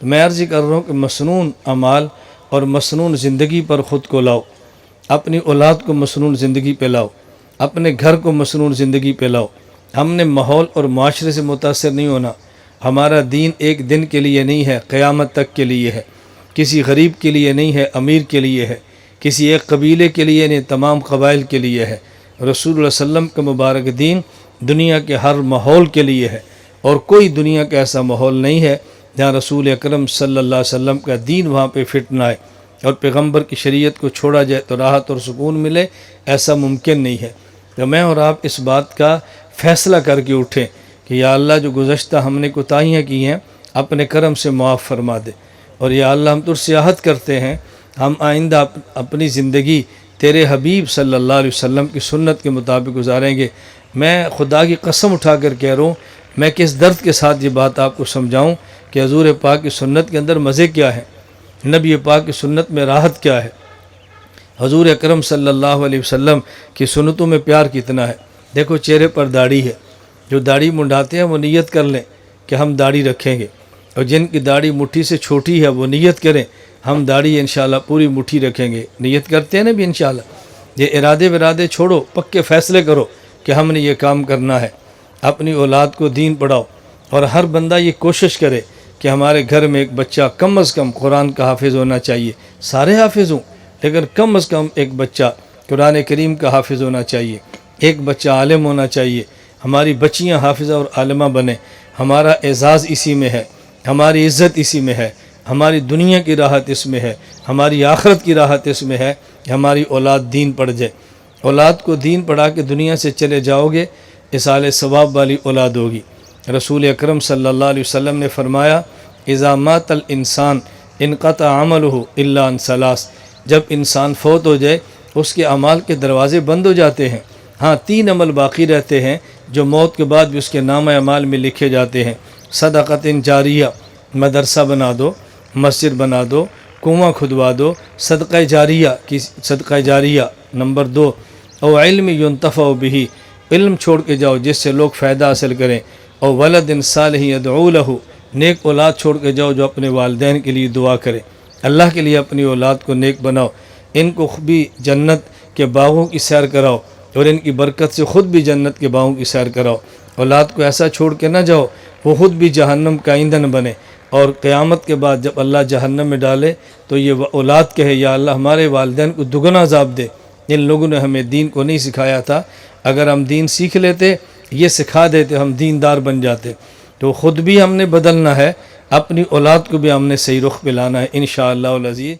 تو میں عرض کر رہا ہوں کہ مسنون اعمال اور مسنون زندگی پر خود کو لاؤ، اپنی اولاد کو مسنون زندگی پہ لاؤ، اپنے گھر کو مسنون زندگی پہ لاؤ۔ ہم نے ماحول اور معاشرے سے متاثر نہیں ہونا۔ ہمارا دین ایک دن کے لیے نہیں ہے، قیامت تک کے لیے ہے، کسی غریب کے لیے نہیں ہے، امیر کے لیے ہے، کسی ایک قبیلے کے لیے نہیں، تمام قبائل کے لیے ہے۔ رسول اللہ صلی اللہ علیہ وسلم کا مبارک دین دنیا کے ہر ماحول کے لیے ہے، اور کوئی دنیا کا ایسا ماحول نہیں ہے جہاں رسول اکرم صلی اللہ علیہ وسلم کا دین وہاں پہ فٹ نہ آئے اور پیغمبر کی شریعت کو چھوڑا جائے تو راحت اور سکون ملے، ایسا ممکن نہیں ہے۔ تو میں اور آپ اس بات کا فیصلہ کر کے اٹھیں کہ یا اللہ جو گزشتہ ہم نے کوتاہیاں کی ہیں اپنے کرم سے معاف فرما دے، اور یا اللہ ہم تجھ سے عہد کرتے ہیں ہم آئندہ اپنی زندگی تیرے حبیب صلی اللہ علیہ وسلم کی سنت کے مطابق گزاریں گے۔ میں خدا کی قسم اٹھا کر کہہ رہا ہوں، میں کس درد کے ساتھ یہ بات آپ کو سمجھاؤں کہ حضور پاک کی سنت کے اندر مزے کیا ہے، نبی پاک کی سنت میں راحت کیا ہے، حضور اکرم صلی اللہ علیہ وسلم کی سنتوں میں پیار کتنا ہے۔ دیکھو چہرے پر داڑھی ہے، جو داڑھی منڈاتے ہیں وہ نیت کر لیں کہ ہم داڑھی رکھیں گے، اور جن کی داڑھی مٹھی سے چھوٹی ہے وہ نیت کریں ہم داڑھی انشاءاللہ پوری مٹھی رکھیں گے۔ نیت کرتے ہیں نا بھی انشاءاللہ۔ یہ ارادے چھوڑو، پکے فیصلے کرو کہ ہم نے یہ کام کرنا ہے۔ اپنی اولاد کو دین پڑھاؤ، اور ہر بندہ یہ کوشش کرے کہ ہمارے گھر میں ایک بچہ کم از کم قرآن کا حافظ ہونا چاہیے۔ سارے حافظ ہوں لیکن کم از کم ایک بچہ قرآن کریم کا حافظ ہونا چاہیے، ایک بچہ عالم ہونا چاہیے۔ ہماری بچیاں حافظہ اور عالمہ بنیں، ہمارا اعزاز اسی میں ہے، ہماری عزت اسی میں ہے، ہماری دنیا کی راحت اس میں ہے، ہماری آخرت کی راحت اس میں ہے کہ ہماری اولاد دین پڑھ جائے۔ اولاد کو دین پڑھا کے دنیا سے چلے جاؤ گے، اصال ثواب والی اولاد ہوگی۔ رسول اکرم صلی اللہ علیہ وسلم نے فرمایا اذا مات الانسان انقطع عملہ الا عن ثلاث، جب انسان فوت ہو جائے اس کے اعمال کے دروازے بند ہو جاتے ہیں، ہاں 3 عمل باقی رہتے ہیں جو موت کے بعد بھی اس کے نامہ اعمال میں لکھے جاتے ہیں۔ صدقۃ جاریہ، مدرسہ بنا دو، مسجد بنا دو، کنواں کھدوا دو، صدقہ جاریہ۔ نمبر 2، او علم ینتفع بہ، علم چھوڑ کے جاؤ جس سے لوگ فائدہ حاصل کریں، اور ولد صالح یدعو لہ، نیک اولاد چھوڑ کے جاؤ جو اپنے والدین کے لیے دعا کرے۔ اللہ کے لیے اپنی اولاد کو نیک بناؤ، ان کو بھی جنت کے باغوں کی سیر کراؤ، اور ان کی برکت سے خود بھی جنت کے باغوں کی سیر کراؤ۔ اولاد کو ایسا چھوڑ کے نہ جاؤ وہ خود بھی جہنم کا ایندھن بنے، اور قیامت کے بعد جب اللہ جہنم میں ڈالے تو یہ اولاد کہے یا اللہ ہمارے والدین کو دگنا عذاب دے، ان لوگوں نے ہمیں دین کو نہیں سکھایا تھا، اگر ہم دین سیکھ لیتے، یہ سکھا دیتے، ہم دیندار بن جاتے۔ تو خود بھی ہم نے بدلنا ہے، اپنی اولاد کو بھی ہم نے صحیح رخ پہ لانا ہے انشاءاللہ العزیز۔